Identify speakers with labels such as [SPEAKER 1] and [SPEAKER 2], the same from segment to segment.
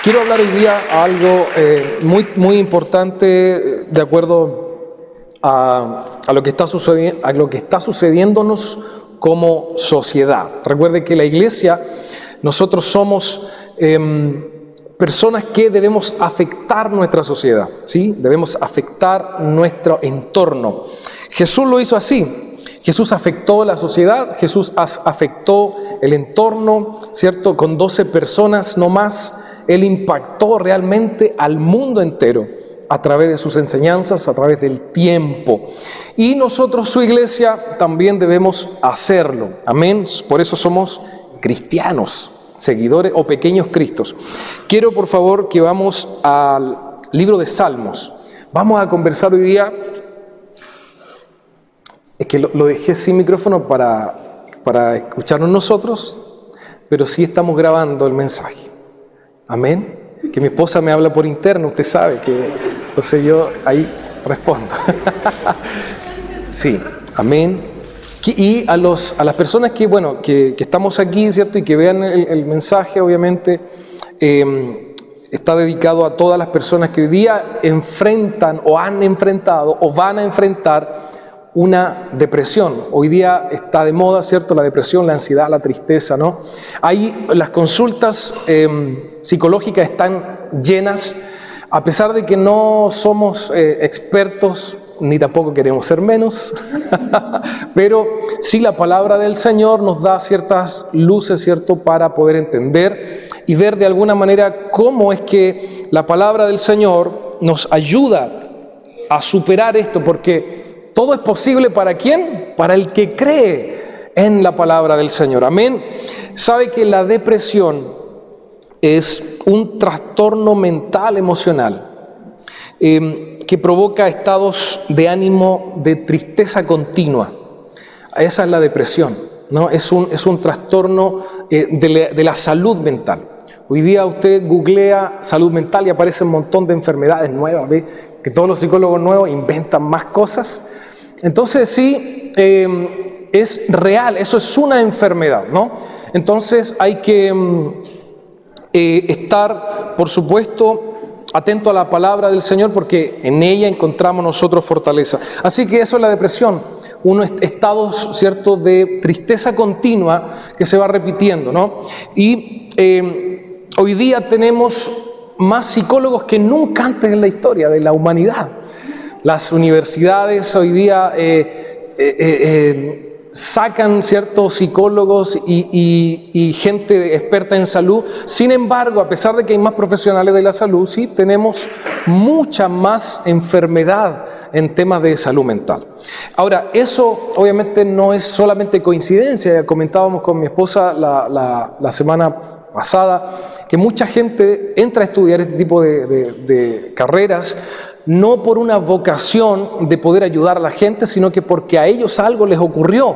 [SPEAKER 1] Quiero hablar hoy día algo muy importante de acuerdo a lo que está sucediéndonos como sociedad. Recuerde que la iglesia, nosotros somos personas que debemos afectar nuestra sociedad, ¿sí? Debemos afectar nuestro entorno. Jesús lo hizo así. Jesús afectó la sociedad, Jesús afectó el entorno, ¿cierto? Con 12 personas no más, Él impactó realmente al mundo entero a través de sus enseñanzas, a través del tiempo. Y nosotros, su iglesia, también debemos hacerlo. Amén. Por eso somos cristianos, seguidores o pequeños cristos. Quiero, por favor, que vamos al libro de Salmos. Vamos a conversar hoy día. Es que lo dejé sin micrófono para escucharnos nosotros, pero sí estamos grabando el mensaje. Amén. Que mi esposa me habla por interno, usted sabe que entonces yo ahí respondo. Sí, amén. Y a las personas que estamos aquí, ¿cierto? Y que vean el mensaje, obviamente, está dedicado a todas las personas que hoy día enfrentan o han enfrentado o van a enfrentar una depresión. Hoy día está de moda, ¿cierto? La depresión, la ansiedad, la tristeza, ¿no? Ahí las consultas psicológicas están llenas, a pesar de que no somos expertos, ni tampoco queremos ser menos, pero sí la palabra del Señor nos da ciertas luces, ¿cierto? Para poder entender y ver de alguna manera cómo es que la palabra del Señor nos ayuda a superar esto, porque todo es posible ¿para quién? Para el que cree en la palabra del Señor. Amén. Sabe que la depresión es un trastorno mental emocional que provoca estados de ánimo de tristeza continua. Esa es la depresión, ¿no? Es un trastorno de la salud mental. Hoy día usted googlea salud mental y aparece un montón de enfermedades nuevas, ¿ve? Que todos los psicólogos nuevos inventan más cosas. Entonces sí, es real, eso es una enfermedad, ¿no? Entonces hay que estar, por supuesto, atento a la palabra del Señor, porque en ella encontramos nosotros fortaleza. Así que eso es la depresión, unos estados, ¿cierto?, de tristeza continua que se va repitiendo, ¿no? Y hoy día tenemos más psicólogos que nunca antes en la historia de la humanidad. Las universidades hoy día sacan ciertos psicólogos y gente experta en salud. Sin embargo, a pesar de que hay más profesionales de la salud, sí tenemos mucha más enfermedad en temas de salud mental. Ahora, eso obviamente no es solamente coincidencia. Comentábamos con mi esposa la semana pasada que mucha gente entra a estudiar este tipo de carreras no por una vocación de poder ayudar a la gente, sino que porque a ellos algo les ocurrió,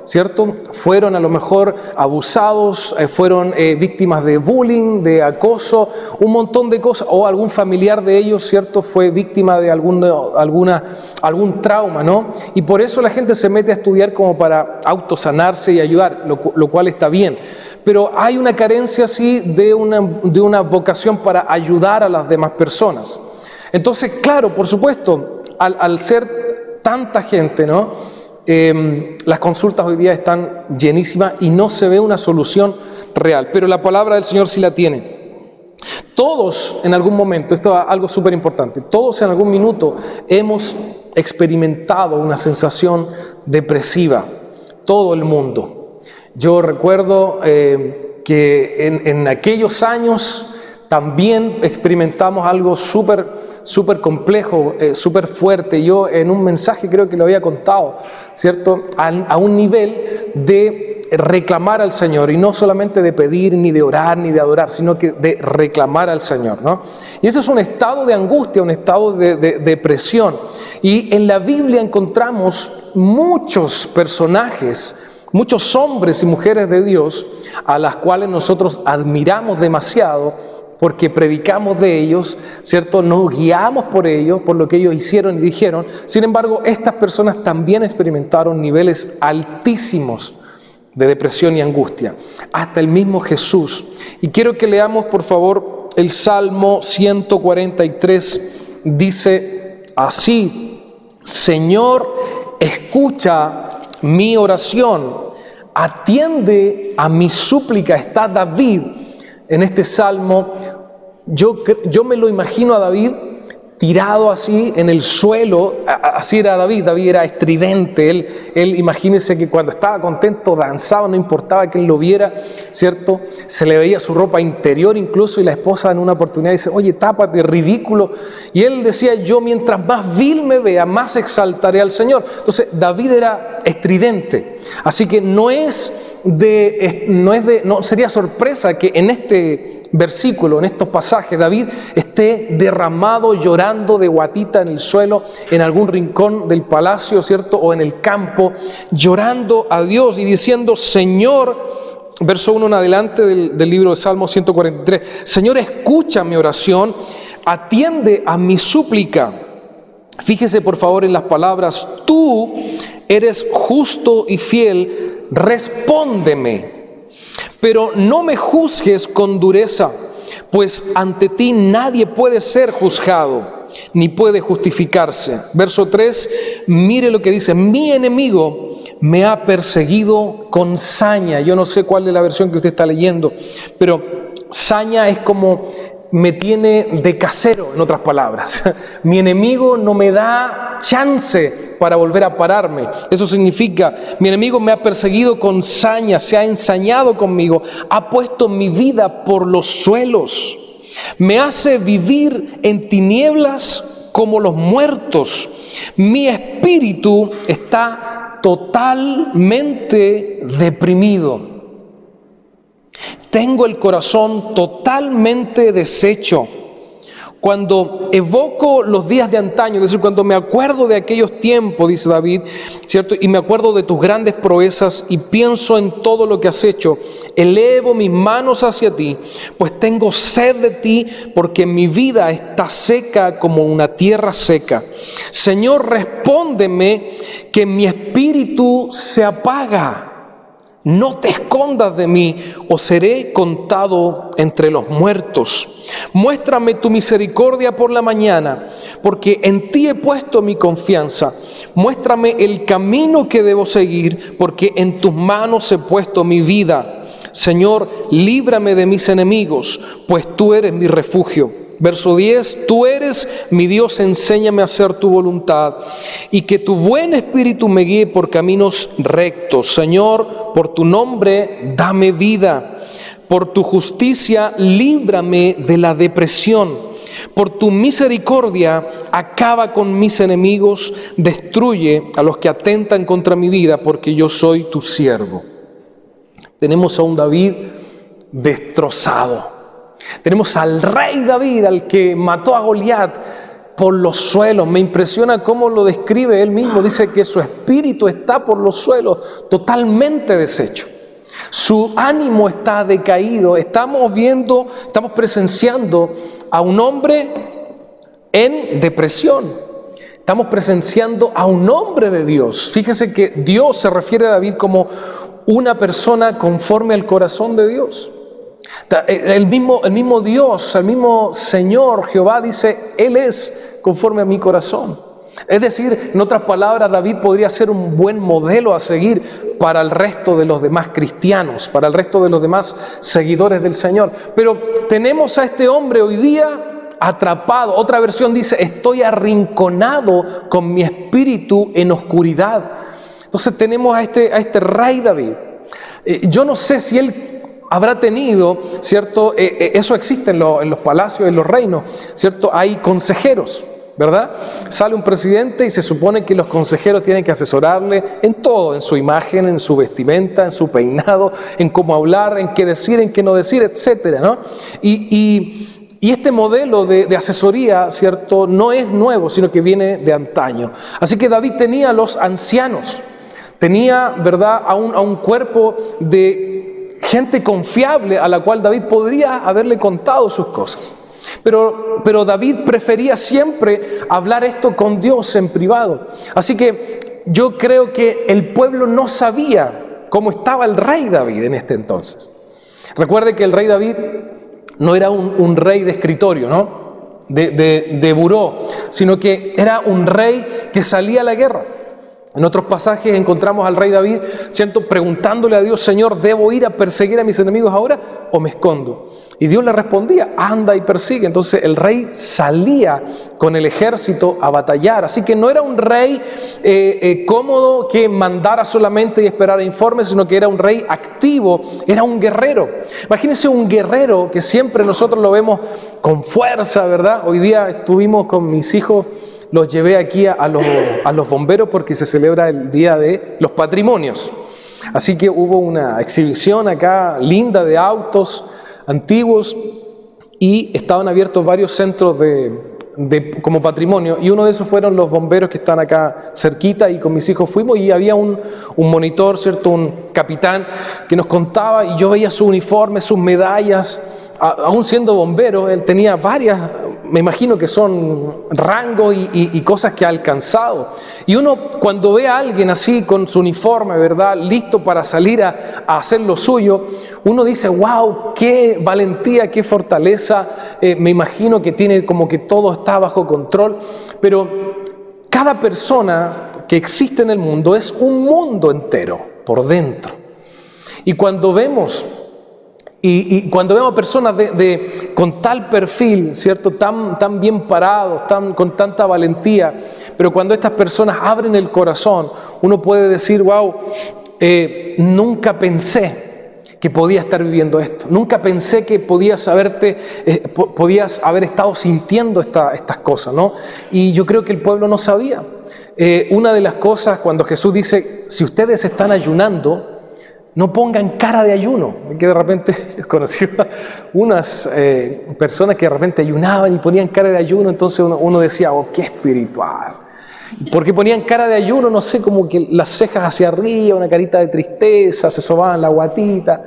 [SPEAKER 1] ¿cierto? Fueron a lo mejor abusados, fueron víctimas de bullying, de acoso, un montón de cosas, o algún familiar de ellos, ¿cierto? Fue víctima de algún trauma, ¿no? Y por eso la gente se mete a estudiar como para autosanarse y ayudar, lo cual está bien. Pero hay una carencia, sí, de una vocación para ayudar a las demás personas. Entonces, claro, por supuesto, al ser tanta gente, ¿no? Las consultas hoy día están llenísimas y no se ve una solución real, pero la palabra del Señor sí la tiene. Todos en algún momento, esto es algo súper importante, todos en algún minuto hemos experimentado una sensación depresiva, todo el mundo. Yo recuerdo que en aquellos años también experimentamos algo súper complejo, súper fuerte. Yo en un mensaje creo que lo había contado, ¿cierto? A un nivel de reclamar al Señor, y no solamente de pedir, ni de orar, ni de adorar, sino que de reclamar al Señor, ¿no? Y ese es un estado de angustia, un estado de depresión. Y en la Biblia encontramos muchos personajes, muchos hombres y mujeres de Dios, a las cuales nosotros admiramos demasiado, porque predicamos de ellos, ¿cierto? Nos guiamos por ellos, por lo que ellos hicieron y dijeron. Sin embargo, estas personas también experimentaron niveles altísimos de depresión y angustia, hasta el mismo Jesús. Y quiero que leamos, por favor, el Salmo 143 dice así: Señor, escucha mi oración, atiende a mi súplica. Está David en este salmo. Yo me lo imagino a David tirado así en el suelo. Así era David. David era estridente. Él imagínese que cuando estaba contento danzaba, no importaba que él lo viera, ¿cierto? Se le veía su ropa interior incluso, y la esposa en una oportunidad dice: oye, tápate, ridículo. Y él decía: yo mientras más vil me vea, más exaltaré al Señor. Entonces David era estridente. Así que no sería sorpresa que en este versículo, en estos pasajes, David esté derramado, llorando de guatita en el suelo, en algún rincón del palacio, ¿cierto? O en el campo, llorando a Dios y diciendo: Señor, verso 1 en adelante del libro de Salmo 143, Señor, escucha mi oración, atiende a mi súplica. Fíjese por favor en las palabras: tú eres justo y fiel, respóndeme. Pero no me juzgues con dureza, pues ante ti nadie puede ser juzgado, ni puede justificarse. Verso 3, mire lo que dice: mi enemigo me ha perseguido con saña. Yo no sé cuál es la versión que usted está leyendo, pero saña es como me tiene de casero, en otras palabras. Mi enemigo no me da chance para volver a pararme. Eso significa: mi enemigo me ha perseguido con saña, se ha ensañado conmigo, ha puesto mi vida por los suelos, me hace vivir en tinieblas como los muertos. Mi espíritu está totalmente deprimido. Tengo el corazón totalmente deshecho. Cuando evoco los días de antaño, es decir, cuando me acuerdo de aquellos tiempos, dice David, ¿cierto? Y me acuerdo de tus grandes proezas y pienso en todo lo que has hecho, elevo mis manos hacia ti, pues tengo sed de ti, porque mi vida está seca como una tierra seca. Señor, respóndeme, que mi espíritu se apaga. No te escondas de mí, o seré contado entre los muertos. Muéstrame tu misericordia por la mañana, porque en ti he puesto mi confianza. Muéstrame el camino que debo seguir, porque en tus manos he puesto mi vida. Señor, líbrame de mis enemigos, pues tú eres mi refugio. Verso 10, tú eres mi Dios, enséñame a hacer tu voluntad, y que tu buen espíritu me guíe por caminos rectos. Señor, por tu nombre, dame vida. Por tu justicia, líbrame de la depresión. Por tu misericordia, acaba con mis enemigos, destruye a los que atentan contra mi vida, porque yo soy tu siervo. Tenemos a un David destrozado. Tenemos al rey David, al que mató a Goliat, por los suelos. Me impresiona cómo lo describe él mismo. Dice que su espíritu está por los suelos, totalmente deshecho. Su ánimo está decaído. Estamos presenciando a un hombre en depresión. Estamos presenciando a un hombre de Dios. Fíjese que Dios se refiere a David como una persona conforme al corazón de Dios. El mismo Dios, el mismo Señor Jehová dice: Él es conforme a mi corazón. Es decir, en otras palabras, David podría ser un buen modelo a seguir para el resto de los demás cristianos, para el resto de los demás seguidores del Señor. Pero tenemos a este hombre hoy día atrapado. Otra versión dice: estoy arrinconado con mi espíritu en oscuridad. Entonces tenemos a este rey David. Yo no sé si él habrá tenido, ¿cierto? Eso existe en los palacios, en los reinos, ¿cierto? Hay consejeros, ¿verdad? Sale un presidente y se supone que los consejeros tienen que asesorarle en todo, en su imagen, en su vestimenta, en su peinado, en cómo hablar, en qué decir, en qué no decir, etcétera, ¿no? Y este modelo de asesoría, ¿cierto?, no es nuevo, sino que viene de antaño. Así que David tenía a los ancianos, tenía, ¿verdad?, a un cuerpo de gente confiable a la cual David podría haberle contado sus cosas. Pero David prefería siempre hablar esto con Dios en privado. Así que yo creo que el pueblo no sabía cómo estaba el rey David en este entonces. Recuerde que el rey David no era un rey de escritorio, ¿no? De buró, sino que era un rey que salía a la guerra. En otros pasajes encontramos al rey David, ¿cierto?, preguntándole a Dios: Señor, ¿debo ir a perseguir a mis enemigos ahora o me escondo? Y Dios le respondía: anda y persigue. Entonces el rey salía con el ejército a batallar. Así que no era un rey cómodo que mandara solamente y esperara informes, sino que era un rey activo, era un guerrero. Imagínense un guerrero que siempre nosotros lo vemos con fuerza, ¿verdad? Hoy día estuvimos con mis hijos, los llevé aquí a los bomberos porque se celebra el Día de los Patrimonios. Así que hubo una exhibición acá linda de autos antiguos y estaban abiertos varios centros como patrimonio, y uno de esos fueron los bomberos que están acá cerquita, y con mis hijos fuimos y había un monitor, ¿cierto?, un capitán que nos contaba, y yo veía su uniforme, sus medallas. Aún siendo bombero, él tenía varias, me imagino que son rangos y cosas que ha alcanzado. Y uno, cuando ve a alguien así con su uniforme, ¿verdad?, listo para salir a hacer lo suyo, uno dice: wow, qué valentía, qué fortaleza. Me imagino que tiene como que todo está bajo control. Pero cada persona que existe en el mundo es un mundo entero por dentro. Y cuando vemos personas con tal perfil, ¿cierto?, tan bien parados, con tanta valentía, pero cuando estas personas abren el corazón, uno puede decir: wow, nunca pensé que podía estar viviendo esto, nunca pensé que podías haber estado sintiendo estas cosas, ¿no? Y yo creo que el pueblo no sabía. Una de las cosas, cuando Jesús dice: si ustedes están ayunando, no pongan cara de ayuno. Que de repente yo conocí unas personas que de repente ayunaban y ponían cara de ayuno. Entonces uno decía: oh, qué espiritual. Porque ponían cara de ayuno, no sé, como que las cejas hacia arriba, una carita de tristeza, se sobaban la guatita.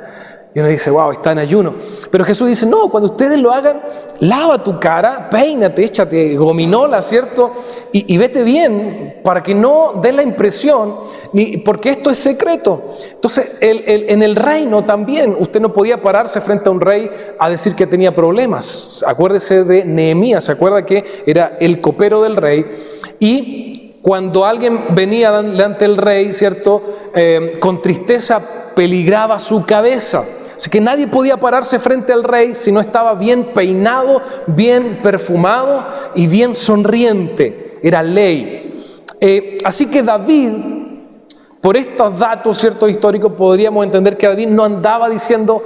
[SPEAKER 1] Y uno dice: wow, está en ayuno. Pero Jesús dice: no, cuando ustedes lo hagan, lava tu cara, peínate, échate gominola, ¿cierto? Y vete bien, para que no dé la impresión, porque esto es secreto. Entonces, en el reino también, usted no podía pararse frente a un rey a decir que tenía problemas. Acuérdese de Nehemías, ¿se acuerda que era el copero del rey? Y cuando alguien venía delante del rey, ¿cierto?, con tristeza, peligraba su cabeza. Así que nadie podía pararse frente al rey si no estaba bien peinado, bien perfumado y bien sonriente. Era ley. Así que David, por estos datos, ¿cierto?, históricos, podríamos entender que David no andaba diciendo: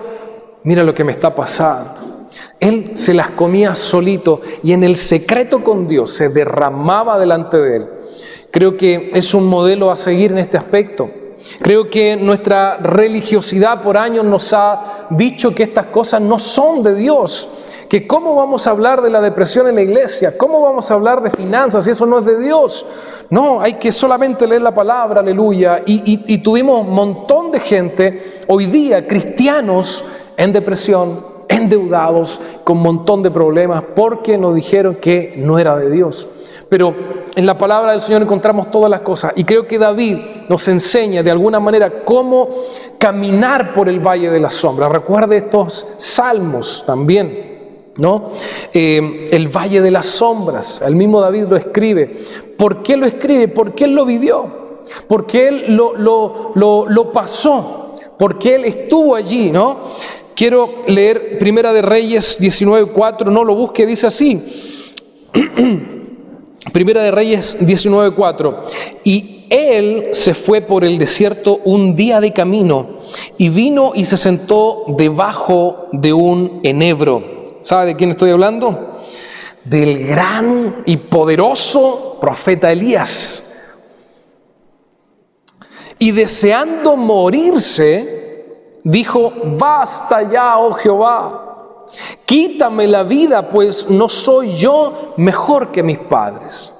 [SPEAKER 1] mira lo que me está pasando. Él se las comía solito y en el secreto con Dios se derramaba delante de él. Creo que es un modelo a seguir en este aspecto. Creo que nuestra religiosidad por años nos ha dicho que estas cosas no son de Dios, que cómo vamos a hablar de la depresión en la iglesia, cómo vamos a hablar de finanzas si eso no es de Dios. No, hay que solamente leer la palabra, aleluya. Y tuvimos un montón de gente hoy día, cristianos, en depresión, endeudados, con un montón de problemas, porque nos dijeron que no era de Dios. Pero en la palabra del Señor encontramos todas las cosas, y creo que David nos enseña de alguna manera cómo caminar por el valle de la sombra. Recuerde estos salmos también, ¿no? El valle de las sombras, el mismo David lo escribe. ¿Por qué lo escribe? Porque él lo vivió, porque él lo pasó, porque él estuvo allí, ¿no? Quiero leer Primera de Reyes 19:4, no lo busque, dice así. Primera de Reyes 19:4. Y él se fue por el desierto un día de camino y vino y se sentó debajo de un enebro. ¿Sabe de quién estoy hablando? Del gran y poderoso profeta Elías. Y deseando morirse, dijo: basta ya, oh Jehová, quítame la vida, pues no soy yo mejor que mis padres.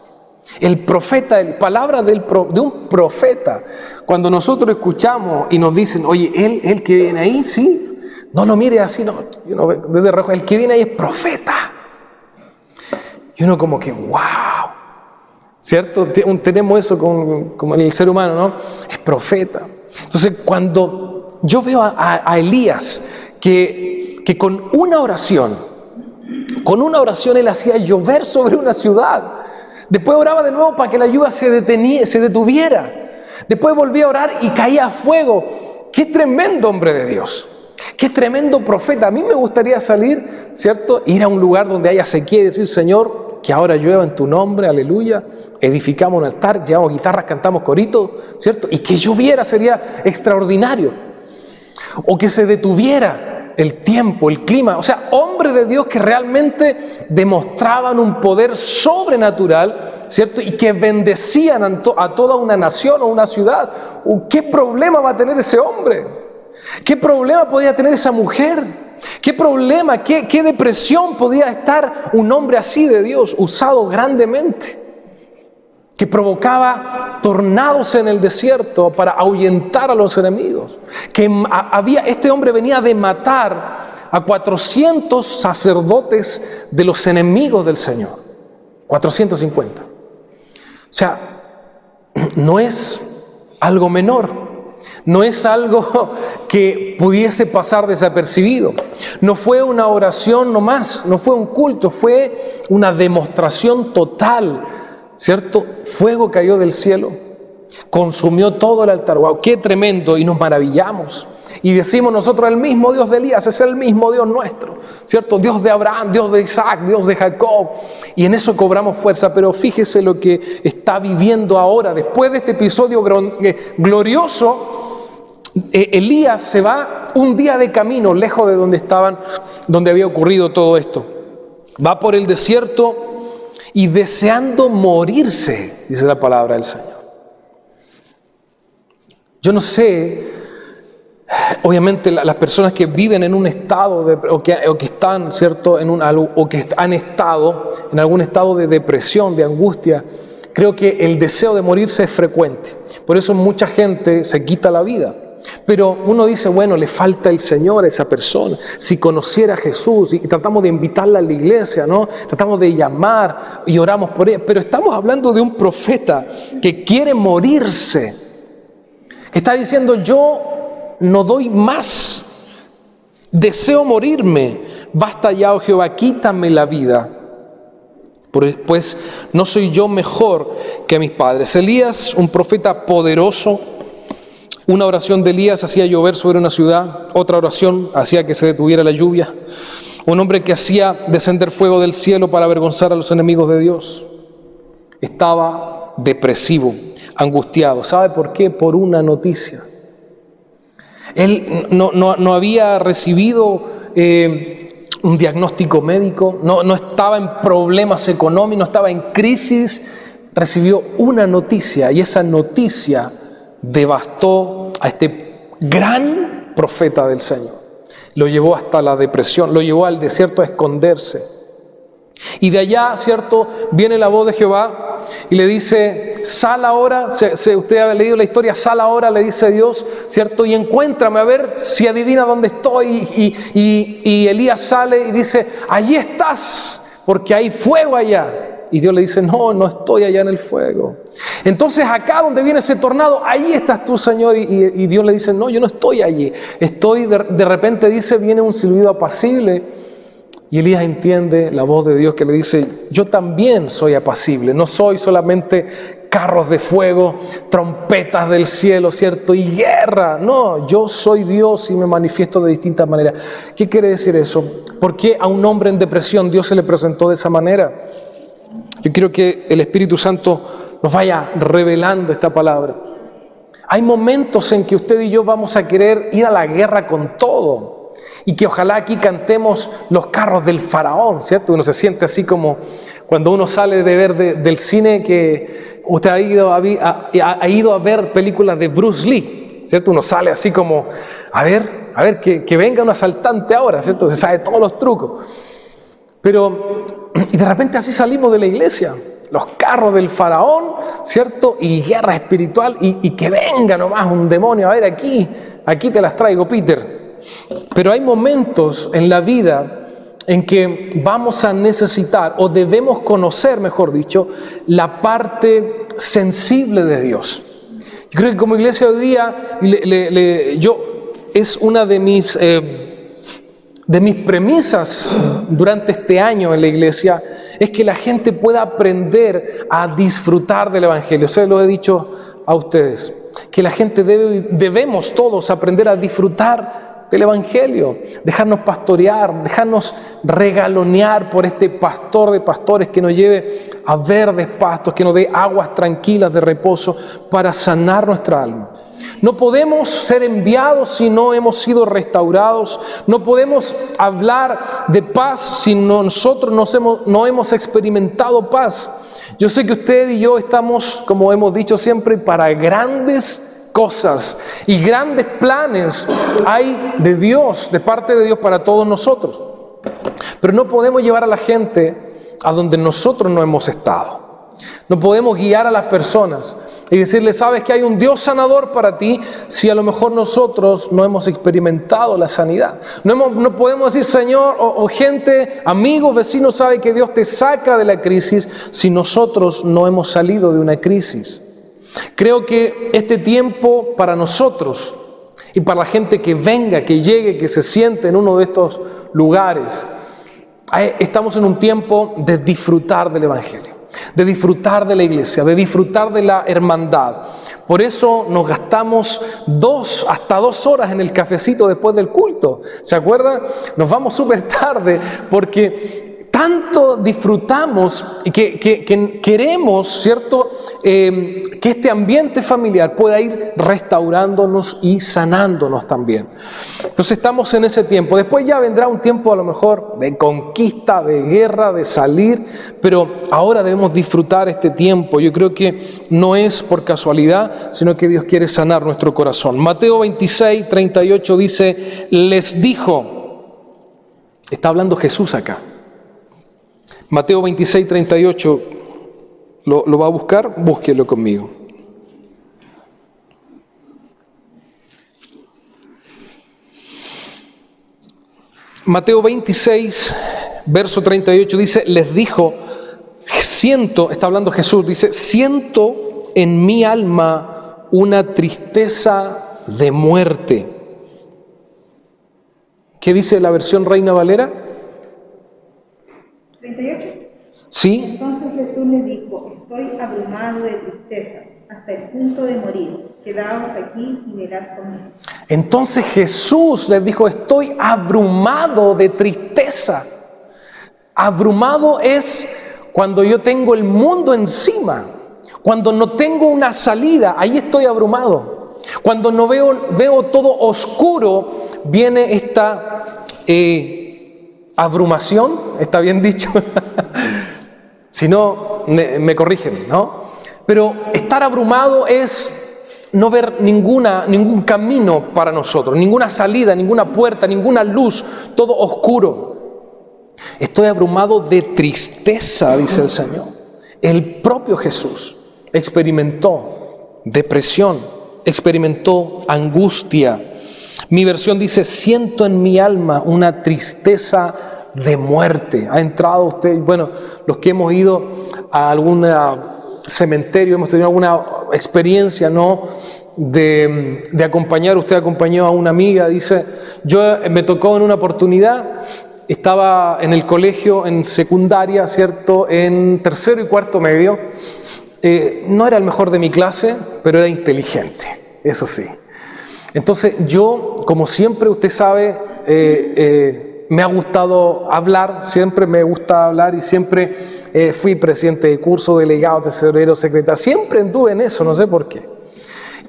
[SPEAKER 1] El profeta, palabra de un profeta. Cuando nosotros escuchamos y nos dicen: oye, él que viene ahí, sí, no lo mire así, no, uno ve desde reojo, el que viene ahí es profeta. Y uno como que, wow, ¿cierto? Tenemos eso como en el ser humano, ¿no? Es profeta. Entonces, cuando yo veo a Elías, que que con una oración él hacía llover sobre una ciudad. Después oraba de nuevo para que la lluvia se detuviera. Después volvía a orar y caía fuego. ¡Qué tremendo hombre de Dios! ¡Qué tremendo profeta! A mí me gustaría salir, ¿cierto? Ir a un lugar donde haya sequía y decir, Señor, que ahora llueva en tu nombre, aleluya. Edificamos un altar, llevamos guitarras, cantamos coritos, ¿cierto? Y que lloviera sería extraordinario. O que se detuviera el tiempo, el clima. O sea, hombres de Dios que realmente demostraban un poder sobrenatural, ¿cierto? Y que bendecían a toda una nación o una ciudad. ¿Qué problema va a tener ese hombre? ¿Qué problema podría tener esa mujer? ¿Qué problema, qué depresión podría estar un hombre así de Dios, usado grandemente? Que provocaba tornados en el desierto para ahuyentar a los enemigos. Este hombre venía de matar a 400 sacerdotes de los enemigos del Señor. 450. O sea, no es algo menor. No es algo que pudiese pasar desapercibido. No fue una oración nomás, no fue un culto, fue una demostración total, ¿cierto? Fuego cayó del cielo, consumió todo el altar. ¡Wow! ¡Qué tremendo! Y nos maravillamos. Y decimos nosotros, el mismo Dios de Elías es el mismo Dios nuestro, ¿cierto? Dios de Abraham, Dios de Isaac, Dios de Jacob. Y en eso cobramos fuerza. Pero fíjese lo que está viviendo ahora. Después de este episodio glorioso, Elías se va un día de camino lejos de donde había ocurrido todo esto. Va por el desierto y deseando morirse, dice la palabra del Señor. Yo no sé, obviamente las personas que viven en un estado o que están, ¿cierto? O que han estado en algún estado de depresión, de angustia, creo que el deseo de morirse es frecuente. Por eso mucha gente se quita la vida. Pero uno dice, bueno, le falta el Señor a esa persona. Si conociera a Jesús y tratamos de invitarla a la iglesia, ¿no? Tratamos de llamar y oramos por ella. Pero estamos hablando de un profeta que quiere morirse, que está diciendo, yo no doy más, deseo morirme, basta ya, oh Jehová, quítame la vida, pues no soy yo mejor que mis padres. Elías, un profeta poderoso. Una oración de Elías hacía llover sobre una ciudad, otra oración hacía que se detuviera la lluvia. Un hombre que hacía descender fuego del cielo para avergonzar a los enemigos de Dios. Estaba depresivo, angustiado. ¿Sabe por qué? Por una noticia. Él no había recibido un diagnóstico médico, no estaba en problemas económicos, no estaba en crisis. Recibió una noticia y esa noticia devastó a este gran profeta del Señor. Lo llevó hasta la depresión, lo llevó al desierto a esconderse. Y de allá, ¿cierto?, viene la voz de Jehová y le dice, sal ahora, usted ha leído la historia, sal ahora, le dice Dios, ¿cierto?, y encuéntrame a ver si adivina dónde estoy. Y Elías sale y dice, allí estás, porque hay fuego allá. Y Dios le dice, no estoy allá en el fuego. Entonces acá donde viene ese tornado, ahí estás tú, Señor. Y Dios le dice, no, yo no estoy allí. De repente dice, viene un silbido apacible. Y Elías entiende la voz de Dios que le dice, yo también soy apacible. No soy solamente carros de fuego, trompetas del cielo, ¿cierto? Y guerra. No, yo soy Dios y me manifiesto de distintas maneras. ¿Qué quiere decir eso? ¿Por qué a un hombre en depresión Dios se le presentó de esa manera? Yo quiero que el Espíritu Santo nos vaya revelando esta palabra. Hay momentos en que usted y yo vamos a querer ir a la guerra con todo y que ojalá aquí cantemos los carros del faraón, ¿cierto? Uno se siente así como cuando uno sale de ver del cine, que usted ha ido a ver películas de Bruce Lee, ¿cierto? Uno sale así como, a ver, que venga un asaltante ahora, ¿cierto? Se sabe todos los trucos. Y de repente así salimos de la iglesia, los carros del faraón, ¿cierto? Y guerra espiritual, y que venga nomás un demonio, a ver, aquí te las traigo, Peter. Pero hay momentos en la vida en que vamos a necesitar, o debemos conocer, mejor dicho, la parte sensible de Dios. Yo creo que como iglesia hoy día, es una de mis de mis premisas durante este año en la iglesia es que la gente pueda aprender a disfrutar del Evangelio. Se lo he dicho a ustedes, que la gente debemos todos aprender a disfrutar del Evangelio, dejarnos pastorear, dejarnos regalonear por este pastor de pastores que nos lleve a verdes pastos, que nos dé aguas tranquilas de reposo para sanar nuestra alma. No podemos ser enviados si no hemos sido restaurados. No podemos hablar de paz si nosotros no hemos experimentado paz. Yo sé que usted y yo estamos, como hemos dicho siempre, para grandes cosas y grandes planes hay de Dios, de parte de Dios para todos nosotros. Pero no podemos llevar a la gente a donde nosotros no hemos estado. No podemos guiar a las personas y decirles, sabes que hay un Dios sanador para ti, si a lo mejor nosotros no hemos experimentado la sanidad. No podemos decir, Señor, o gente, amigos, vecinos, sabe que Dios te saca de la crisis si nosotros no hemos salido de una crisis. Creo que este tiempo para nosotros y para la gente que venga, que llegue, que se siente en uno de estos lugares, estamos en un tiempo de disfrutar del Evangelio, de disfrutar de la iglesia, de disfrutar de la hermandad. Por eso nos gastamos hasta 2 horas en el cafecito después del culto. ¿Se acuerdan? Nos vamos súper tarde porque tanto disfrutamos y que queremos, ¿cierto?, que este ambiente familiar pueda ir restaurándonos y sanándonos también. Entonces estamos en ese tiempo. Después ya vendrá un tiempo a lo mejor de conquista, de guerra, de salir, pero ahora debemos disfrutar este tiempo. Yo creo que no es por casualidad, sino que Dios quiere sanar nuestro corazón. Mateo 26, 38 dice, les dijo, está hablando Jesús acá. Mateo 26, 38, ¿lo va a buscar? Búsquelo conmigo. Mateo 26, verso 38 dice, les dijo, está hablando Jesús, dice, siento en mi alma una tristeza de muerte. ¿Qué dice la versión Reina Valera?
[SPEAKER 2] 38.
[SPEAKER 1] Sí.
[SPEAKER 2] Entonces Jesús les dijo, estoy abrumado de tristezas hasta el punto de morir. Quedaos aquí y velad conmigo.
[SPEAKER 1] Entonces Jesús les dijo, estoy abrumado de tristeza. Abrumado es cuando yo tengo el mundo encima, cuando no tengo una salida, ahí estoy abrumado. Cuando no veo todo oscuro, viene esta abrumación, ¿está bien dicho? Si no, me corrigen, ¿no? Pero estar abrumado es no ver ningún camino para nosotros, ninguna salida, ninguna puerta, ninguna luz, todo oscuro. Estoy abrumado de tristeza, dice el Señor. El propio Jesús experimentó depresión, experimentó angustia. Mi versión dice, siento en mi alma una tristeza de muerte. Ha entrado usted, bueno, los que hemos ido a algún cementerio, hemos tenido alguna experiencia, ¿no?, de acompañar. Usted acompañó a una amiga, dice, me tocó en una oportunidad, estaba en el colegio, en secundaria, ¿cierto?, en 3º y 4º medio. No era el mejor de mi clase, pero era inteligente, eso sí. Entonces yo, como siempre, usted sabe, me ha gustado hablar, siempre me gusta hablar y siempre fui presidente de curso, delegado, tesorero, secretario, siempre anduve en eso, no sé por qué.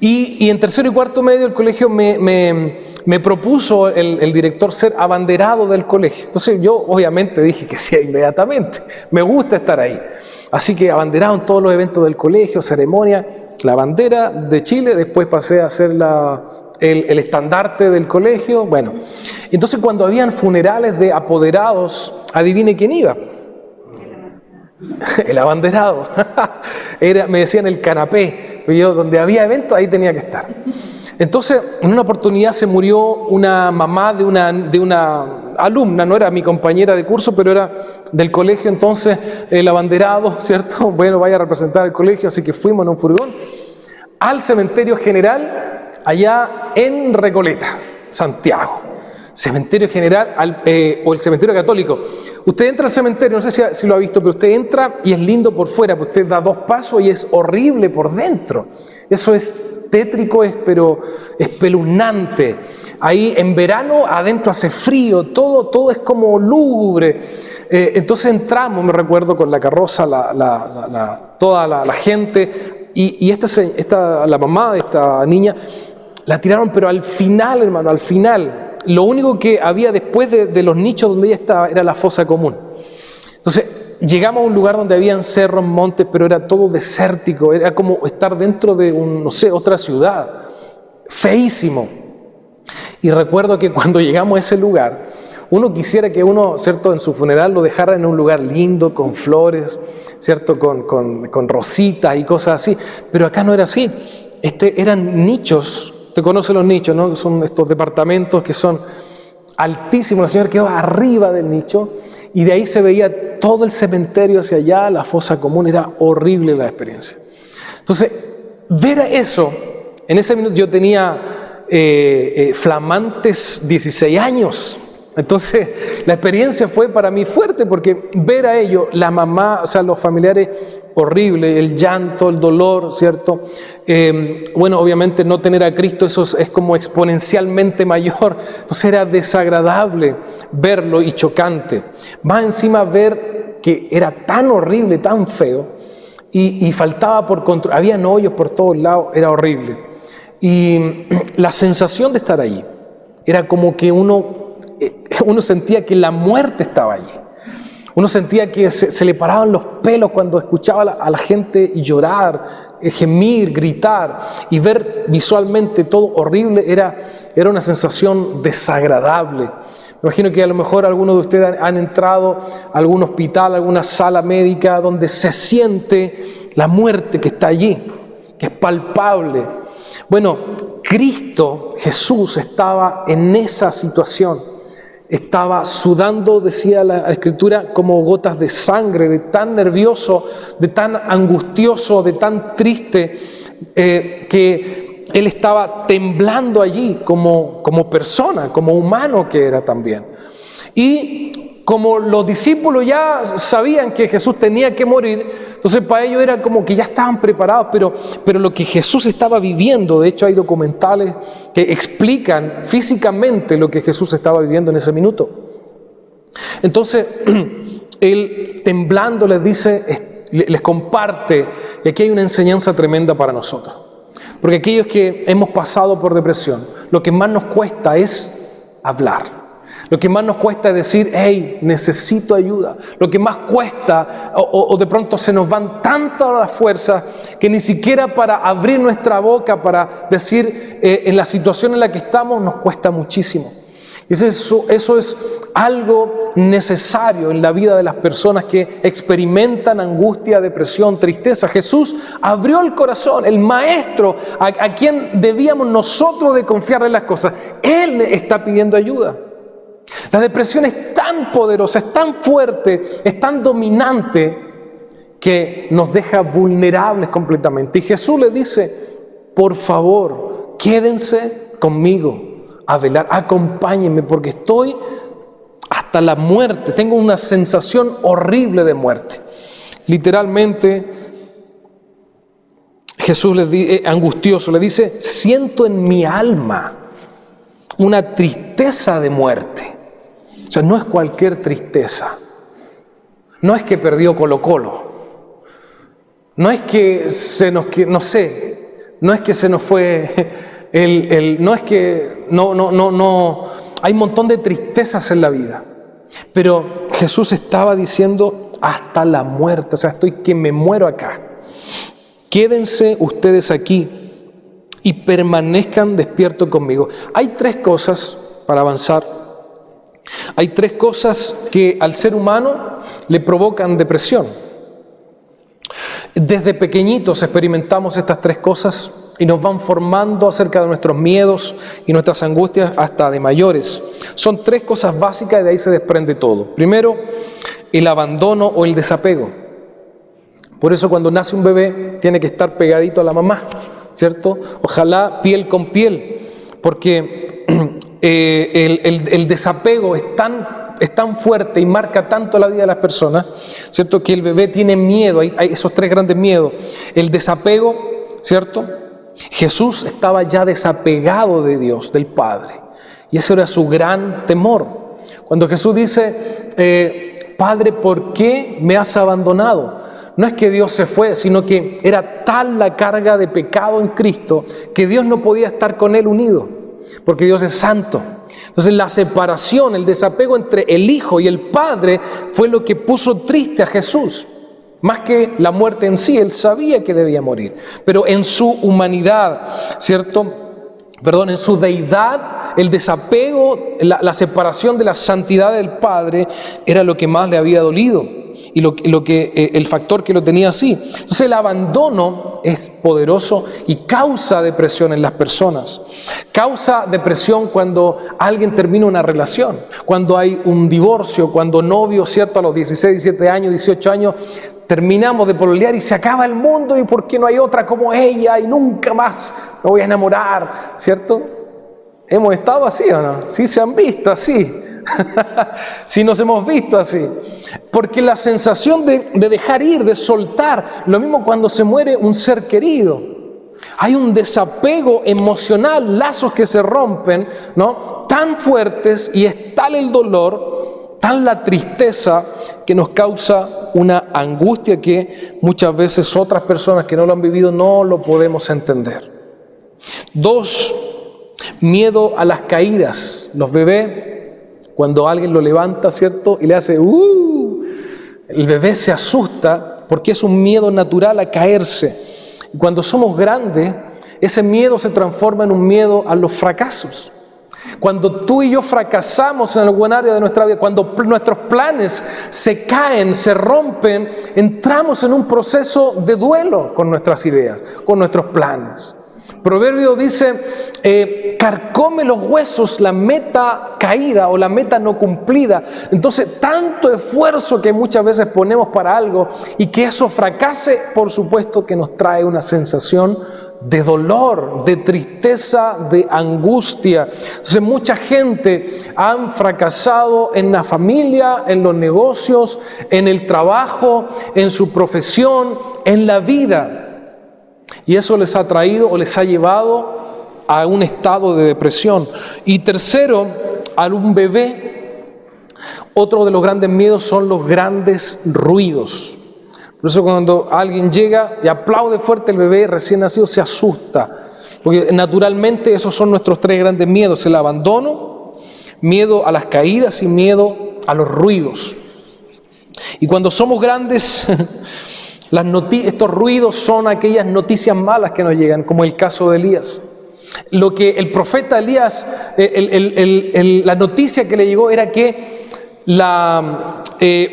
[SPEAKER 1] Y en 3º y 4º medio el colegio me propuso el director ser abanderado del colegio. Entonces yo obviamente dije que sí inmediatamente, me gusta estar ahí. Así que abanderado en todos los eventos del colegio, ceremonia, la bandera de Chile, después pasé a ser el estandarte del colegio. Bueno, entonces cuando habían funerales de apoderados, adivine quién iba. El abanderado. Me decían el canapé, pero yo donde había eventos ahí tenía que estar. Entonces en una oportunidad se murió una mamá de una alumna, no era mi compañera de curso, pero era del colegio. Entonces el abanderado, ¿cierto?, bueno, vaya a representar el colegio, así que fuimos en un furgón al cementerio general allá en Recoleta, Santiago. cementerio general o el cementerio católico. Usted entra al cementerio, no sé si lo ha visto, pero usted entra y es lindo por fuera, pero usted da 2 pasos y es horrible por dentro. Eso es tétrico, pero espeluznante. Ahí en verano adentro hace frío, todo es como lúgubre. Entonces entramos, me recuerdo, con la carroza, toda la gente, y la mamá de esta niña la tiraron, pero al final, hermano, al final. Lo único que había después de los nichos donde ella estaba era la fosa común. Entonces llegamos a un lugar donde habían cerros, montes, pero era todo desértico, era como estar dentro de otra ciudad, feísimo. Y recuerdo que cuando llegamos a ese lugar, uno quisiera que ¿cierto?, en su funeral lo dejara en un lugar lindo, con flores, ¿cierto?, con rositas y cosas así, pero acá no era así. Eran nichos. Usted conoce los nichos, ¿no? Son estos departamentos que son altísimos. La señora quedó arriba del nicho y de ahí se veía todo el cementerio hacia allá, la fosa común. Era horrible la experiencia. Entonces, ver eso, en ese minuto yo tenía flamantes 16 años. Entonces, la experiencia fue para mí fuerte porque ver a ellos, la mamá, o sea, los familiares, horrible, el llanto, el dolor, ¿cierto? Bueno, obviamente no tener a Cristo, eso es como exponencialmente mayor. Entonces era desagradable verlo y chocante. Más encima ver que era tan horrible, tan feo, y faltaba por control, habían hoyos por todos lados, era horrible. Y la sensación de estar allí era como que uno sentía que la muerte estaba allí. Uno sentía que se le paraban los pelos cuando escuchaba a la gente llorar, gemir, gritar, y ver visualmente todo horrible era una sensación desagradable. Me imagino que a lo mejor algunos de ustedes han entrado a algún hospital, a alguna sala médica donde se siente la muerte que está allí, que es palpable. Bueno, Cristo, Jesús, estaba en esa situación. Estaba sudando, decía la Escritura, como gotas de sangre, de tan nervioso, de tan angustioso, de tan triste, que él estaba temblando allí como persona, como humano que era también. Y como los discípulos ya sabían que Jesús tenía que morir, entonces para ellos era como que ya estaban preparados, pero lo que Jesús estaba viviendo, de hecho hay documentales que explican físicamente lo que Jesús estaba viviendo en ese minuto. Entonces, él temblando les dice, les comparte, y aquí hay una enseñanza tremenda para nosotros. Porque aquellos que hemos pasado por depresión, lo que más nos cuesta es hablar. Lo que más nos cuesta es decir, hey, necesito ayuda. Lo que más cuesta, o de pronto se nos van tantas las fuerzas que ni siquiera para abrir nuestra boca, para decir en la situación en la que estamos, nos cuesta muchísimo. Eso es algo necesario en la vida de las personas que experimentan angustia, depresión, tristeza. Jesús abrió el corazón, el maestro a quien debíamos nosotros de confiarle las cosas. Él está pidiendo ayuda. La depresión es tan poderosa, es tan fuerte, es tan dominante que nos deja vulnerables completamente. Y Jesús le dice, por favor, quédense conmigo a velar, acompáñenme porque estoy hasta la muerte, tengo una sensación horrible de muerte. Literalmente, Jesús angustioso le dice, siento en mi alma una tristeza de muerte. O sea, no es cualquier tristeza. No es que perdió Colo-Colo. No es que se nos, no sé, no es que se nos fue no es que, no. Hay un montón de tristezas en la vida. Pero Jesús estaba diciendo hasta la muerte. O sea, estoy que me muero acá. Quédense ustedes aquí y permanezcan despiertos conmigo. Hay 3 cosas para avanzar. Hay 3 cosas que al ser humano le provocan depresión. Desde pequeñitos experimentamos estas 3 cosas y nos van formando acerca de nuestros miedos y nuestras angustias hasta de mayores. Son 3 cosas básicas y de ahí se desprende todo. Primero, el abandono o el desapego. Por eso cuando nace un bebé tiene que estar pegadito a la mamá, ¿cierto? Ojalá piel con piel, porque el desapego es tan fuerte y marca tanto la vida de las personas, ¿cierto? Que el bebé tiene miedo, hay esos tres grandes miedos. El desapego, ¿cierto? Jesús estaba ya desapegado de Dios, del Padre, y ese era su gran temor. Cuando Jesús dice, Padre, ¿por qué me has abandonado? No es que Dios se fue, sino que era tal la carga de pecado en Cristo que Dios no podía estar con Él unido, porque Dios es santo. Entonces la separación, el desapego entre el Hijo y el Padre fue lo que puso triste a Jesús. Más que la muerte en sí, Él sabía que debía morir, pero en su humanidad, ¿cierto? En su deidad, el desapego, la separación de la santidad del Padre era lo que más le había dolido. Y el factor que lo tenía así. Entonces el abandono es poderoso y causa depresión en las personas. Causa depresión cuando alguien termina una relación, cuando hay un divorcio, cuando novios, ¿cierto? A los 16, 17 años, 18 años, terminamos de pololear y se acaba el mundo y ¿por qué no hay otra como ella? Y nunca más me voy a enamorar, ¿cierto? ¿Hemos estado así o no? Sí, se han visto así. Si nos hemos visto así, porque la sensación de dejar ir, de soltar, lo mismo cuando se muere un ser querido, hay un desapego emocional, lazos que se rompen, ¿no? Tan fuertes, y es tal el dolor, tan la tristeza, que nos causa una angustia que muchas veces otras personas que no lo han vivido no lo podemos entender. 2, miedo a las caídas. Los bebés, cuando alguien lo levanta, ¿cierto? Y le hace el bebé se asusta porque es un miedo natural a caerse. Y cuando somos grandes, ese miedo se transforma en un miedo a los fracasos. Cuando tú y yo fracasamos en algún área de nuestra vida, cuando nuestros planes se caen, se rompen, entramos en un proceso de duelo con nuestras ideas, con nuestros planes. Proverbio dice, carcome los huesos la meta caída o la meta no cumplida. Entonces, tanto esfuerzo que muchas veces ponemos para algo y que eso fracase, por supuesto que nos trae una sensación de dolor, de tristeza, de angustia. Entonces, mucha gente han fracasado en la familia, en los negocios, en el trabajo, en su profesión, en la vida. Y eso les ha traído o les ha llevado a un estado de depresión. Y tercero, a un bebé, otro de los grandes miedos son los grandes ruidos. Por eso cuando alguien llega y aplaude fuerte, el bebé recién nacido se asusta. Porque naturalmente esos son nuestros tres grandes miedos: el abandono, miedo a las caídas y miedo a los ruidos. Y cuando somos grandes... estos ruidos son aquellas noticias malas que nos llegan, como el caso de Elías. Lo que el profeta Elías, la noticia que le llegó era que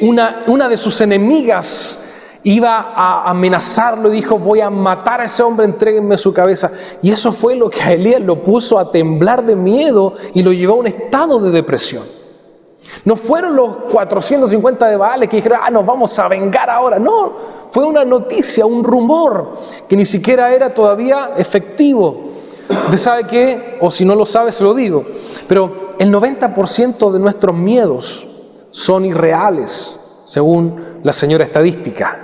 [SPEAKER 1] una de sus enemigas iba a amenazarlo y dijo: voy a matar a ese hombre, entréguenme su cabeza. Y eso fue lo que a Elías lo puso a temblar de miedo y lo llevó a un estado de depresión. No fueron los 450 de Baales que dijeron: nos vamos a vengar ahora. No, fue una noticia, un rumor que ni siquiera era todavía efectivo. ¿Usted sabe qué? O si no lo sabe, se lo digo. Pero el 90% de nuestros miedos son irreales, según la señora estadística.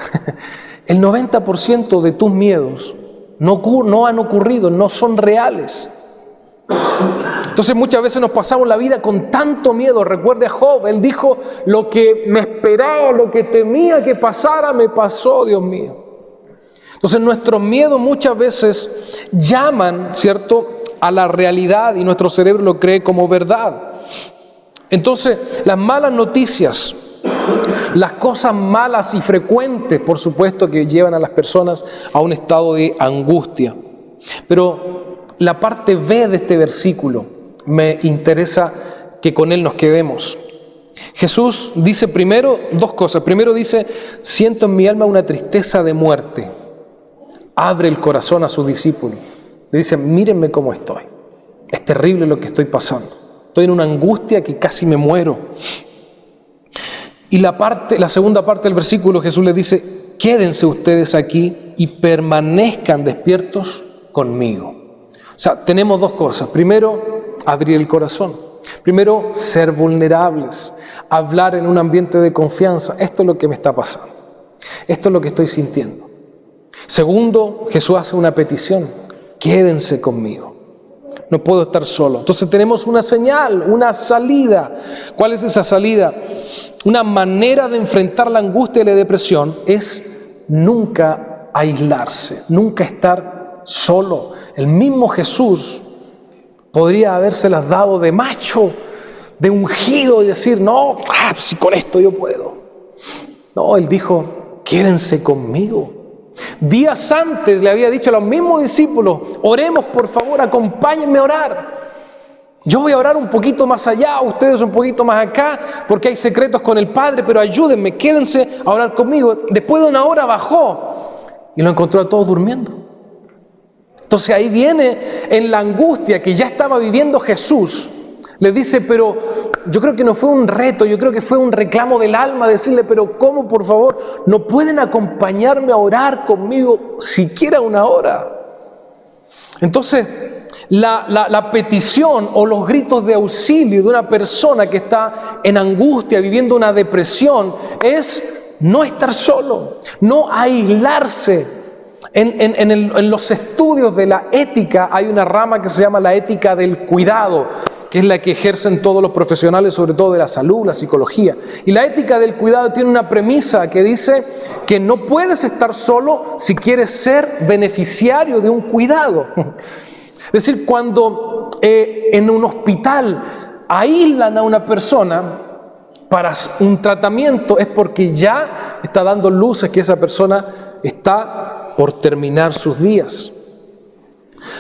[SPEAKER 1] El 90% de tus miedos no han ocurrido, no son reales. Entonces muchas veces nos pasamos la vida con tanto miedo. Recuerde a Job, él dijo: lo que me esperaba, lo que temía que pasara, me pasó, Dios mío. Entonces nuestros miedos muchas veces llaman, ¿cierto?, a la realidad y nuestro cerebro lo cree como verdad. Entonces las malas noticias, las cosas malas y frecuentes, por supuesto que llevan a las personas a un estado de angustia. Pero la parte B de este versículo me interesa que con él nos quedemos. Jesús dice primero dos cosas. Primero dice: siento en mi alma una tristeza de muerte. Abre el corazón a sus discípulos. Le dice: mírenme cómo estoy. Es terrible lo que estoy pasando. Estoy en una angustia que casi me muero. Y la segunda parte del versículo, Jesús les dice: quédense ustedes aquí y permanezcan despiertos conmigo. O sea, tenemos dos cosas. Primero, abrir el corazón. Primero, ser vulnerables, hablar en un ambiente de confianza. Esto es lo que me está pasando. Esto es lo que estoy sintiendo. Segundo, Jesús hace una petición. Quédense conmigo. No puedo estar solo. Entonces tenemos una señal, una salida. ¿Cuál es esa salida? Una manera de enfrentar la angustia y la depresión es nunca aislarse, nunca estar solo. El mismo Jesús podría habérselas dado de macho, de ungido y decir, no, si con esto yo puedo. No, Él dijo, quédense conmigo. Días antes le había dicho a los mismos discípulos, oremos por favor, acompáñenme a orar. Yo voy a orar un poquito más allá, ustedes un poquito más acá, porque hay secretos con el Padre, pero ayúdenme, quédense a orar conmigo. Después de una hora bajó y lo encontró a todos durmiendo. Entonces ahí viene en la angustia que ya estaba viviendo Jesús. Le dice, pero yo creo que no fue un reto, yo creo que fue un reclamo del alma decirle, pero ¿cómo, por favor, no pueden acompañarme a orar conmigo siquiera una hora? Entonces, la petición o los gritos de auxilio de una persona que está en angustia, viviendo una depresión, es no estar solo, no aislarse. En los estudios de la ética hay una rama que se llama la ética del cuidado, que es la que ejercen todos los profesionales, sobre todo de la salud, la psicología. Y la ética del cuidado tiene una premisa que dice que no puedes estar solo si quieres ser beneficiario de un cuidado. Es decir, cuando en un hospital aíslan a una persona para un tratamiento, es porque ya está dando luces que esa persona está por terminar sus días.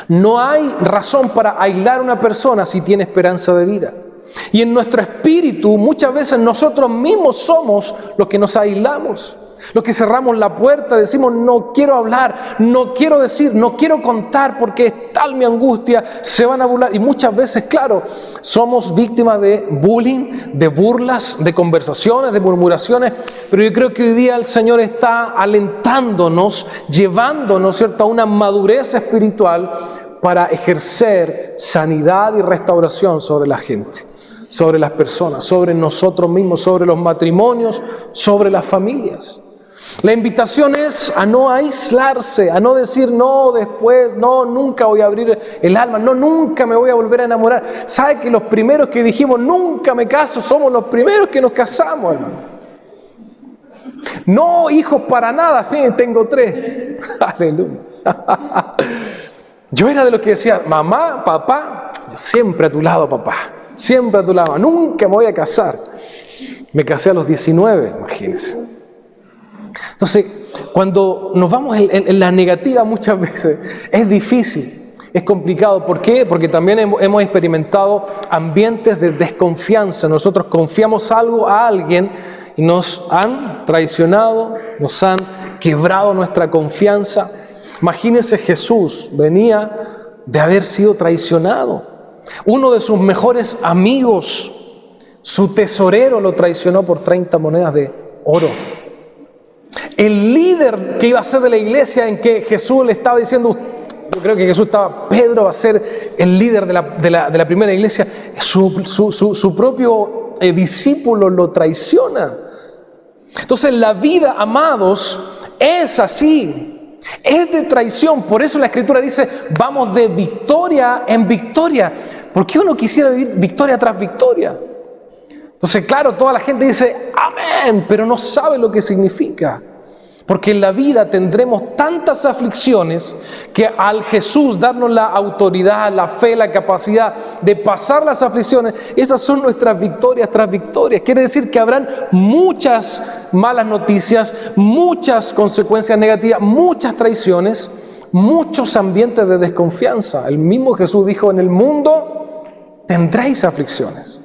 [SPEAKER 1] No hay razón para aislar a una persona si tiene esperanza de vida. Y en nuestro espíritu muchas veces nosotros mismos somos los que nos aislamos, los que cerramos la puerta, decimos no quiero hablar, no quiero decir, no quiero contar porque es tal mi angustia, se van a burlar. Y muchas veces, claro, somos víctimas de bullying, de burlas, de conversaciones, de murmuraciones, pero yo creo que hoy día el Señor está alentándonos, llevándonos, ¿cierto?, a una madurez espiritual para ejercer sanidad y restauración sobre la gente, sobre las personas, sobre nosotros mismos, sobre los matrimonios, sobre las familias. La invitación es a no aislarse, a no decir no después, no, nunca voy a abrir el alma, no, nunca me voy a volver a enamorar. ¿Sabe que los primeros que dijimos nunca me caso somos los primeros que nos casamos, hermano? No, hijos para nada, tengo 3. Aleluya. Yo era de los que decía, mamá, papá, yo siempre a tu lado, papá, siempre a tu lado, nunca me voy a casar. Me casé a los 19, imagínense. Entonces, cuando nos vamos en la negativa muchas veces, es difícil, es complicado. ¿Por qué? Porque también hemos experimentado ambientes de desconfianza. Nosotros confiamos algo a alguien y nos han traicionado, nos han quebrado nuestra confianza. Imagínense, Jesús venía de haber sido traicionado. Uno de sus mejores amigos, su tesorero, lo traicionó por 30 monedas de oro. El líder que iba a ser de la iglesia, en que Jesús le estaba diciendo, yo creo que Jesús estaba, Pedro va a ser el líder de la primera iglesia, su propio discípulo lo traiciona. Entonces la vida, amados, es así, es de traición. Por eso la Escritura dice, vamos de victoria en victoria. ¿Por qué uno quisiera vivir victoria tras victoria? Entonces, claro, toda la gente dice, amén, pero no sabe lo que significa. Porque en la vida tendremos tantas aflicciones que al Jesús darnos la autoridad, la fe, la capacidad de pasar las aflicciones, esas son nuestras victorias tras victorias. Quiere decir que habrán muchas malas noticias, muchas consecuencias negativas, muchas traiciones, muchos ambientes de desconfianza. El mismo Jesús dijo, en el mundo tendréis aflicciones.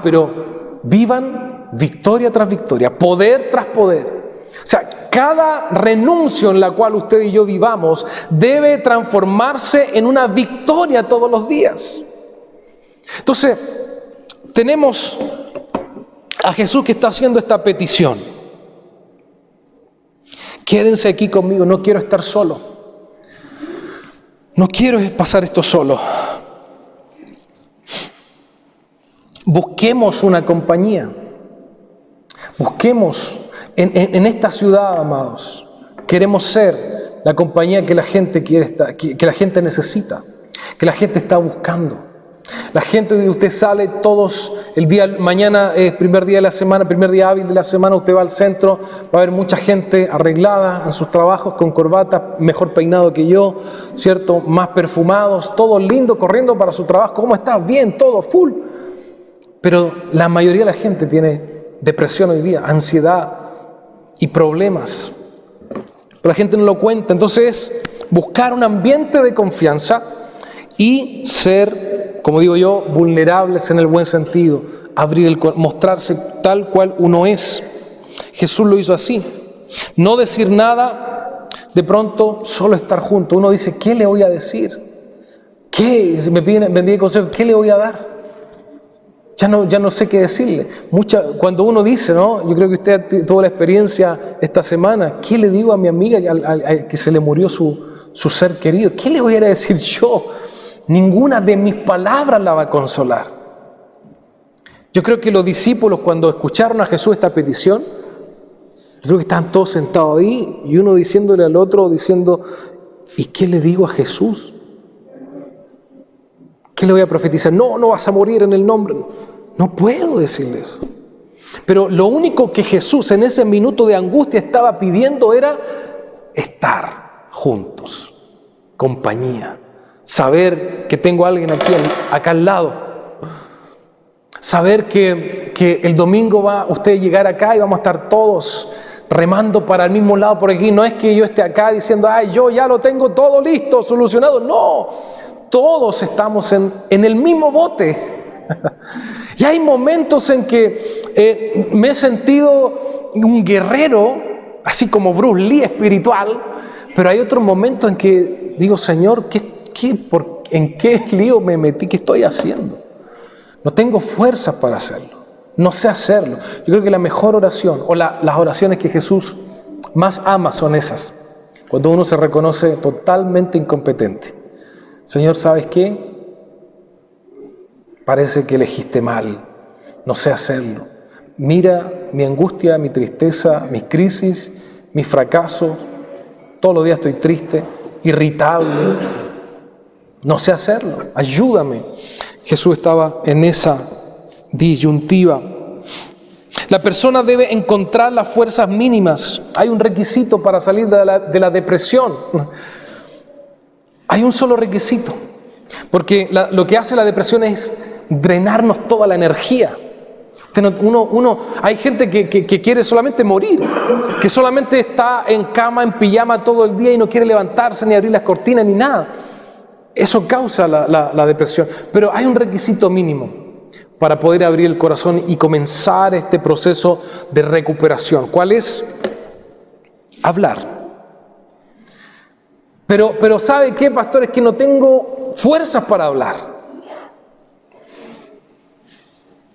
[SPEAKER 1] Pero vivan victoria tras victoria, poder tras poder. O sea, cada renuncio en la cual usted y yo vivamos debe transformarse en una victoria todos los días. Entonces, tenemos a Jesús que está haciendo esta petición. Quédense aquí conmigo, no quiero estar solo. No quiero pasar esto solo. Busquemos una compañía. Busquemos en esta ciudad, amados. Queremos ser la compañía que la gente quiere estar, que la gente necesita, que la gente está buscando. La gente, usted sale todos el día, mañana es primer día de la semana, primer día hábil de la semana, usted va al centro, va a haber mucha gente arreglada en sus trabajos, con corbata, mejor peinado que yo, ¿cierto? Más perfumados, todos lindos, corriendo para su trabajo. ¿Cómo estás? Bien, todo, full. Pero la mayoría de la gente tiene depresión hoy día, ansiedad y problemas. Pero la gente no lo cuenta. Entonces, buscar un ambiente de confianza y ser, como digo yo, vulnerables en el buen sentido, mostrarse tal cual uno es. Jesús lo hizo así. No decir nada, de pronto solo estar junto. Uno dice, ¿qué le voy a decir? ¿Qué? Me pide consejo, ¿qué le voy a dar? Ya no sé qué decirle. Cuando uno dice, ¿no? Yo creo que usted tuvo la experiencia esta semana. ¿Qué le digo a mi amiga al que se le murió su ser querido? ¿Qué le voy a decir yo? Ninguna de mis palabras la va a consolar. Yo creo que los discípulos, cuando escucharon a Jesús esta petición, creo que estaban todos sentados ahí y uno diciéndole al otro, diciendo, ¿y qué le digo a Jesús? ¿Qué le voy a profetizar? No vas a morir en el nombre. No puedo decirle eso. Pero lo único que Jesús en ese minuto de angustia estaba pidiendo era estar juntos, compañía. Saber que tengo a alguien acá al lado. Saber que el domingo va usted a llegar acá y vamos a estar todos remando para el mismo lado por aquí. No es que yo esté acá diciendo, yo ya lo tengo todo listo, solucionado. No, todos estamos en el mismo bote. Y hay momentos en que me he sentido un guerrero, así como Bruce Lee espiritual, pero hay otros momentos en que digo, Señor, ¿en qué lío me metí? ¿Qué estoy haciendo? No tengo fuerzas para hacerlo. No sé hacerlo. Yo creo que la mejor oración, o las oraciones que Jesús más ama son esas. Cuando uno se reconoce totalmente incompetente. Señor, ¿sabes qué? Parece que elegiste mal. No sé hacerlo. Mira mi angustia, mi tristeza, mis crisis, mis fracasos. Todos los días estoy triste, irritable. No sé hacerlo. Ayúdame. Jesús estaba en esa disyuntiva. La persona debe encontrar las fuerzas mínimas. Hay un requisito para salir de la depresión. Hay un solo requisito. Porque lo que hace la depresión es drenarnos toda la energía. Hay gente que quiere solamente morir, que solamente está en cama, en pijama todo el día y no quiere levantarse, ni abrir las cortinas, ni nada. Eso causa la depresión. Pero hay un requisito mínimo para poder abrir el corazón y comenzar este proceso de recuperación. ¿Cuál es? Hablar. Pero ¿sabe qué, pastor? Es que no tengo fuerzas para hablar.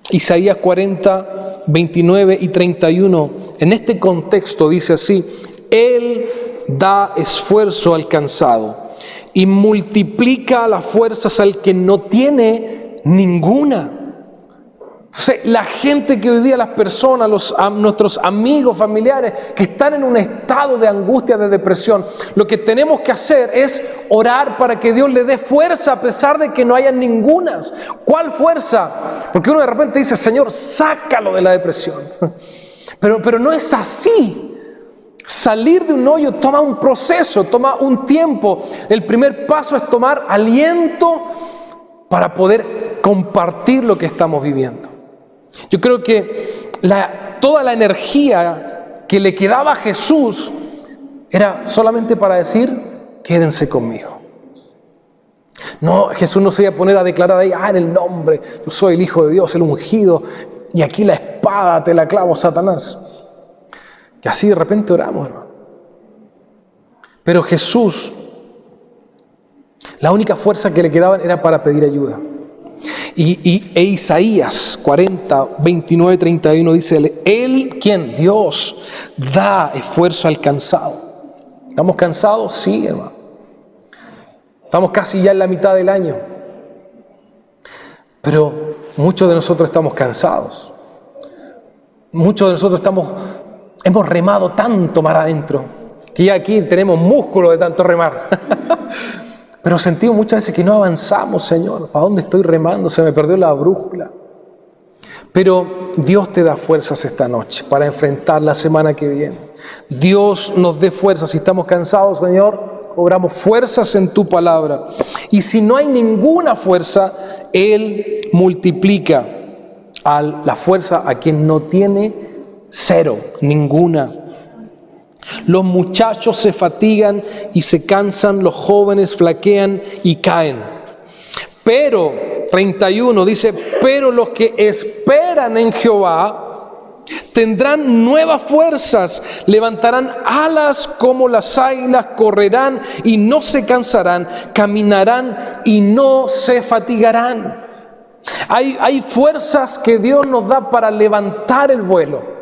[SPEAKER 1] Isaías 40, 29 y 31, en este contexto dice así: Él da esfuerzo al cansado y multiplica las fuerzas al que no tiene ninguna. Entonces, la gente que hoy día, las personas, nuestros amigos, familiares que están en un estado de angustia, de depresión, lo que tenemos que hacer es orar para que Dios le dé fuerza a pesar de que no haya ningunas. ¿Cuál fuerza? Porque uno de repente dice, Señor, sácalo de la depresión. Pero no es así. Salir de un hoyo toma un proceso, toma un tiempo. El primer paso es tomar aliento para poder compartir lo que estamos viviendo. Yo creo que toda la energía que le quedaba a Jesús era solamente para decir, quédense conmigo. No, Jesús no se iba a poner a declarar ahí, en el nombre, yo soy el Hijo de Dios, el ungido, y aquí la espada te la clavo, Satanás. Que así de repente oramos, hermano. Pero Jesús, la única fuerza que le quedaba era para pedir ayuda. E Isaías 40, 29, 31 dice, Él, ¿quién? Dios, da esfuerzo al cansado. ¿Estamos cansados? Sí, hermano. Estamos casi ya en la mitad del año. Pero muchos de nosotros estamos cansados. Muchos de nosotros hemos remado tanto mar adentro, que ya aquí tenemos músculo de tanto remar. Pero sentimos muchas veces que no avanzamos, Señor. ¿Para dónde estoy remando? Se me perdió la brújula. Pero Dios te da fuerzas esta noche para enfrentar la semana que viene. Dios nos dé fuerzas. Si estamos cansados, Señor, cobramos fuerzas en tu palabra. Y si no hay ninguna fuerza, Él multiplica la fuerza a quien no tiene cero, ninguna. Los muchachos se fatigan y se cansan, los jóvenes flaquean y caen. Pero, 31 dice, pero los que esperan en Jehová tendrán nuevas fuerzas, levantarán alas como las águilas, correrán y no se cansarán, caminarán y no se fatigarán. Hay fuerzas que Dios nos da para levantar el vuelo.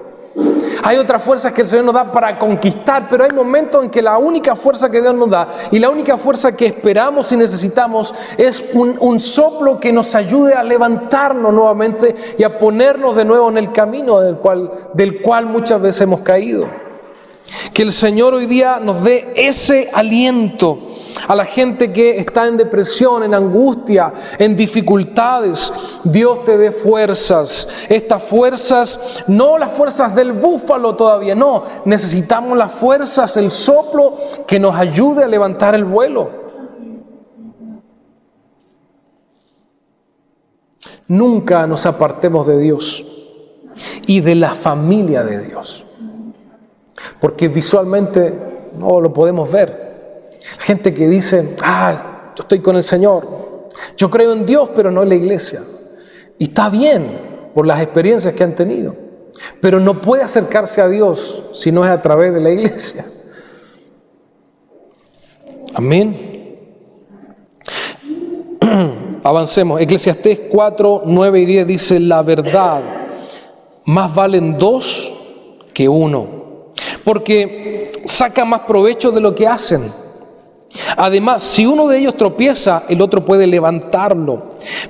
[SPEAKER 1] Hay otras fuerzas que el Señor nos da para conquistar, pero hay momentos en que la única fuerza que Dios nos da y la única fuerza que esperamos y necesitamos es un soplo que nos ayude a levantarnos nuevamente y a ponernos de nuevo en el camino del cual muchas veces hemos caído. Que el Señor hoy día nos dé ese aliento a la gente que está en depresión, en angustia, en dificultades. Dios te dé fuerzas. Estas fuerzas, no las fuerzas del búfalo todavía, no. Necesitamos las fuerzas, el soplo que nos ayude a levantar el vuelo. Nunca nos apartemos de Dios y de la familia de Dios, porque visualmente no lo podemos ver. Gente que dice, yo estoy con el Señor, yo creo en Dios, pero no en la iglesia. Y está bien por las experiencias que han tenido, pero no puede acercarse a Dios si no es a través de la iglesia. Amén. Avancemos. Eclesiastés 4, 9 y 10 dice, la verdad más valen dos que uno, porque saca más provecho de lo que hacen. Además, si uno de ellos tropieza, el otro puede levantarlo.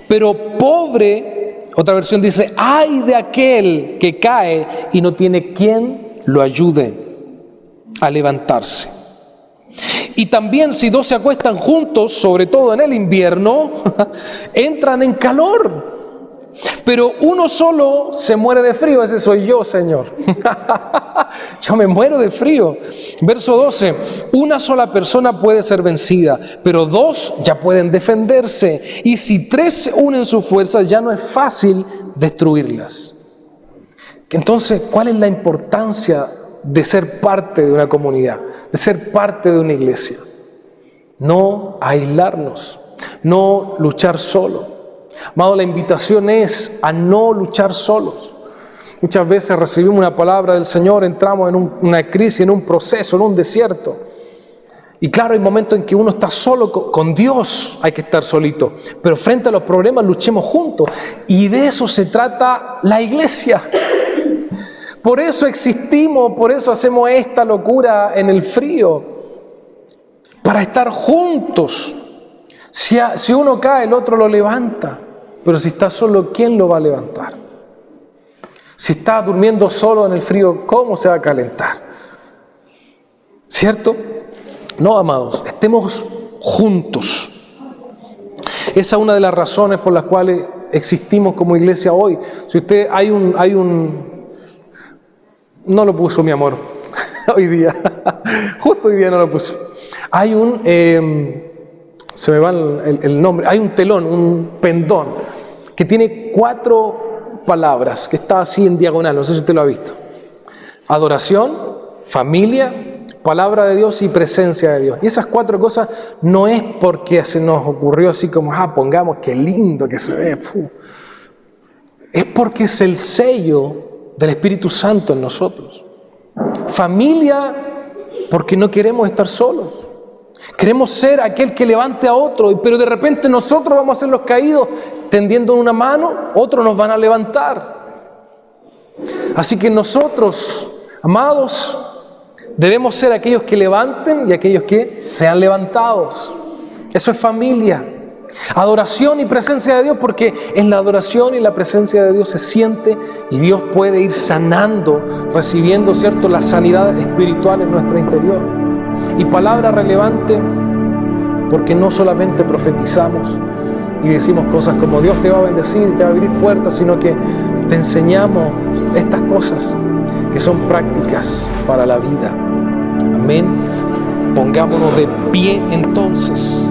[SPEAKER 1] Pero pobre, otra versión dice, ay de aquel que cae y no tiene quien lo ayude a levantarse. Y también si dos se acuestan juntos, sobre todo en el invierno, entran en calor. Pero uno solo se muere de frío, ese soy yo, Señor. Yo me muero de frío. Verso 12, una sola persona puede ser vencida, pero dos ya pueden defenderse. Y si tres se unen sus fuerzas, ya no es fácil destruirlas. Entonces, ¿cuál es la importancia de ser parte de una comunidad, de ser parte de una iglesia? No aislarnos, no luchar solo. Amado, la invitación es a no luchar solos. Muchas veces recibimos una palabra del Señor, entramos en una crisis, en un proceso, en un desierto. Y claro, hay momentos en que uno está solo con Dios, hay que estar solito. Pero frente a los problemas luchemos juntos. Y de eso se trata la iglesia. Por eso existimos, por eso hacemos esta locura en el frío. Para estar juntos. Si uno cae, el otro lo levanta. Pero si está solo, ¿quién lo va a levantar? Si está durmiendo solo en el frío, ¿cómo se va a calentar? ¿Cierto? No, amados, estemos juntos. Esa es una de las razones por las cuales existimos como iglesia hoy. Si usted hay un no lo puso mi amor hoy día, justo hoy día no lo puso. Hay se me va el nombre, hay un telón, un pendón, que tiene 4 palabras, que está así en diagonal, no sé si usted lo ha visto. Adoración, familia, palabra de Dios y presencia de Dios. Y esas 4 cosas no es porque se nos ocurrió así como, pongamos, qué lindo que se ve. Es porque es el sello del Espíritu Santo en nosotros. Familia, porque no queremos estar solos. Queremos ser aquel que levante a otro, pero de repente nosotros vamos a ser los caídos, tendiendo una mano, otros nos van a levantar. Así que nosotros, amados, debemos ser aquellos que levanten y aquellos que sean levantados. Eso es familia. Adoración y presencia de Dios, porque en la adoración y la presencia de Dios se siente y Dios puede ir sanando, recibiendo, ¿cierto?, la sanidad espiritual en nuestro interior. Y palabra relevante, porque no solamente profetizamos y decimos cosas como Dios te va a bendecir, te va a abrir puertas, sino que te enseñamos estas cosas que son prácticas para la vida. Amén. Pongámonos de pie entonces.